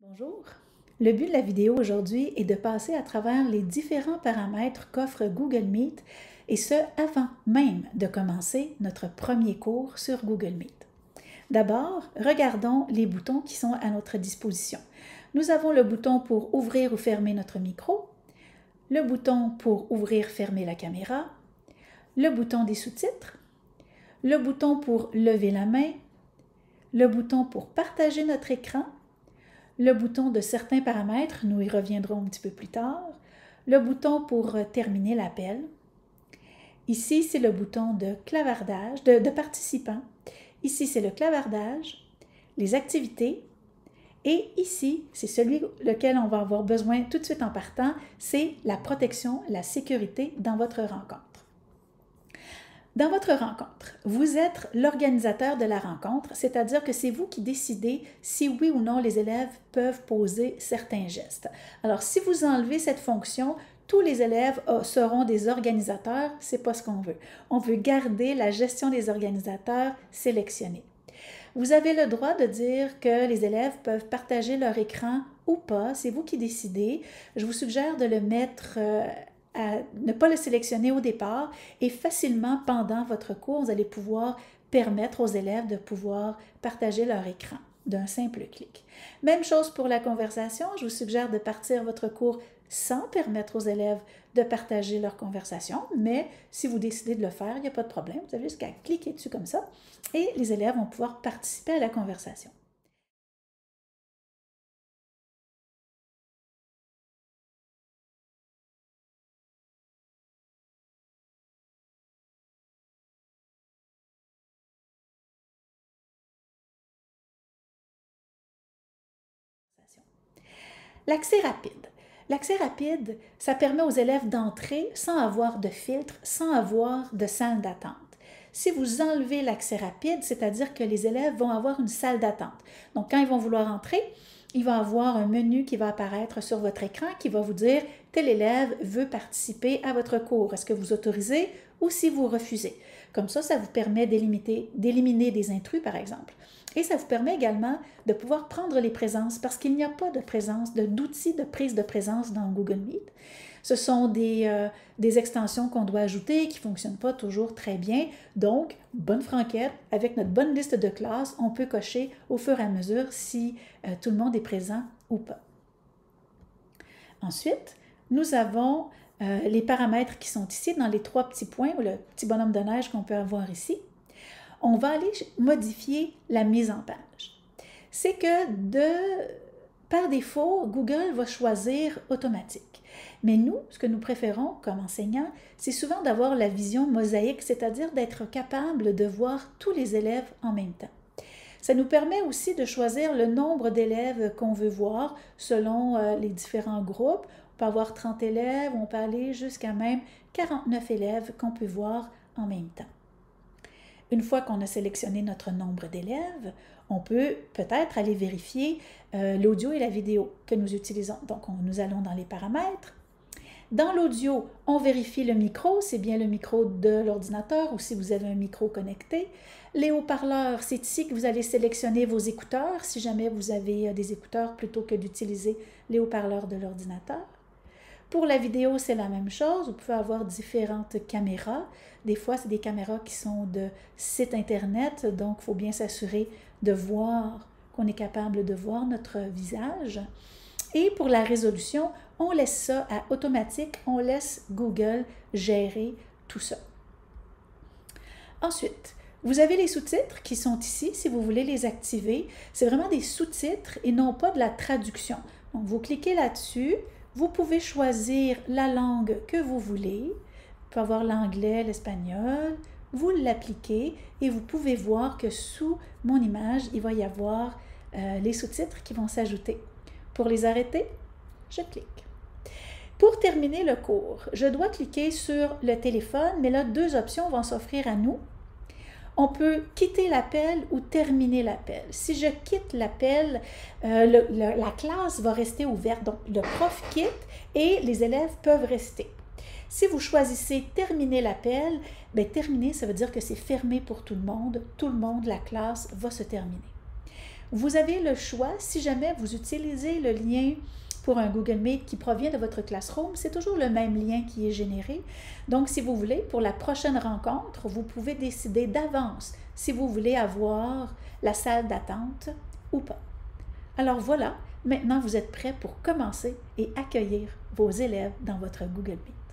Bonjour. Le but de la vidéo aujourd'hui est de passer à travers les différents paramètres qu'offre Google Meet et ce avant même de commencer notre premier cours sur Google Meet. D'abord, regardons les boutons qui sont à notre disposition. Nous avons le bouton pour ouvrir ou fermer notre micro, le bouton pour ouvrir-fermer la caméra, le bouton des sous-titres, le bouton pour lever la main, le bouton pour partager notre écran, le bouton de certains paramètres, nous y reviendrons un petit peu plus tard, le bouton pour terminer l'appel. Ici, c'est le bouton de clavardage, de participants. Ici, c'est le clavardage, les activités. Et ici, c'est celui lequel on va avoir besoin tout de suite en partant, c'est la protection, la sécurité dans votre rencontre. Dans votre rencontre, vous êtes l'organisateur de la rencontre, c'est-à-dire que c'est vous qui décidez si oui ou non les élèves peuvent poser certains gestes. Alors, si vous enlevez cette fonction, tous les élèves seront des organisateurs, c'est pas ce qu'on veut. On veut garder la gestion des organisateurs sélectionnée. Vous avez le droit de dire que les élèves peuvent partager leur écran ou pas, c'est vous qui décidez. Je vous suggère de le mettre à ne pas le sélectionner au départ et facilement pendant votre cours, vous allez pouvoir permettre aux élèves de pouvoir partager leur écran d'un simple clic. Même chose pour la conversation, je vous suggère de partir votre cours sans permettre aux élèves de partager leur conversation, mais si vous décidez de le faire, il n'y a pas de problème, vous avez juste qu'à cliquer dessus comme ça et les élèves vont pouvoir participer à la conversation. L'accès rapide. L'accès rapide, ça permet aux élèves d'entrer sans avoir de filtre, sans avoir de salle d'attente. Si vous enlevez l'accès rapide, c'est-à-dire que les élèves vont avoir une salle d'attente. Donc, quand ils vont vouloir entrer, il va y avoir un menu qui va apparaître sur votre écran qui va vous dire « tel élève veut participer à votre cours. Est-ce que vous autorisez ou si vous refusez? » Comme ça vous permet d'éliminer des intrus, par exemple. Et ça vous permet également de pouvoir prendre les présences parce qu'il n'y a pas de présence, d'outils de prise de présence dans Google Meet. Ce sont des extensions qu'on doit ajouter qui ne fonctionnent pas toujours très bien. Donc, bonne franquette, avec notre bonne liste de classes, on peut cocher au fur et à mesure si tout le monde est présent ou pas. Ensuite, nous avons les paramètres qui sont ici dans les trois petits points ou le petit bonhomme de neige qu'on peut avoir ici. On va aller modifier la mise en page. C'est que par défaut, Google va choisir automatique. Mais nous, ce que nous préférons comme enseignants, c'est souvent d'avoir la vision mosaïque, c'est-à-dire d'être capable de voir tous les élèves en même temps. Ça nous permet aussi de choisir le nombre d'élèves qu'on veut voir selon les différents groupes. On peut avoir 30 élèves, on peut aller jusqu'à même 49 élèves qu'on peut voir en même temps. Une fois qu'on a sélectionné notre nombre d'élèves, on peut peut-être aller vérifier l'audio et la vidéo que nous utilisons. Donc, nous allons dans les paramètres. Dans l'audio, on vérifie le micro, c'est bien le micro de l'ordinateur ou si vous avez un micro connecté. Les haut-parleurs, c'est ici que vous allez sélectionner vos écouteurs, si jamais vous avez des écouteurs plutôt que d'utiliser les haut-parleurs de l'ordinateur. Pour la vidéo, c'est la même chose. Vous pouvez avoir différentes caméras. Des fois, c'est des caméras qui sont de site Internet, donc il faut bien s'assurer de voir, qu'on est capable de voir notre visage. Et pour la résolution, on laisse ça à automatique, on laisse Google gérer tout ça. Ensuite, vous avez les sous-titres qui sont ici, si vous voulez les activer. C'est vraiment des sous-titres et non pas de la traduction. Donc, vous cliquez là-dessus. Vous pouvez choisir la langue que vous voulez. Vous pouvez avoir l'anglais, l'espagnol. Vous l'appliquez et vous pouvez voir que sous mon image, il va y avoir les sous-titres qui vont s'ajouter. Pour les arrêter, je clique. Pour terminer le cours, je dois cliquer sur le téléphone, mais là, deux options vont s'offrir à nous. On peut quitter l'appel ou terminer l'appel. Si je quitte l'appel, la classe va rester ouverte. Donc, le prof quitte et les élèves peuvent rester. Si vous choisissez terminer l'appel, terminer, ça veut dire que c'est fermé pour tout le monde. Tout le monde, la classe va se terminer. Vous avez le choix, si jamais vous utilisez le lien pour un Google Meet qui provient de votre Classroom, c'est toujours le même lien qui est généré. Donc, si vous voulez, pour la prochaine rencontre, vous pouvez décider d'avance si vous voulez avoir la salle d'attente ou pas. Alors voilà, maintenant vous êtes prêts pour commencer et accueillir vos élèves dans votre Google Meet.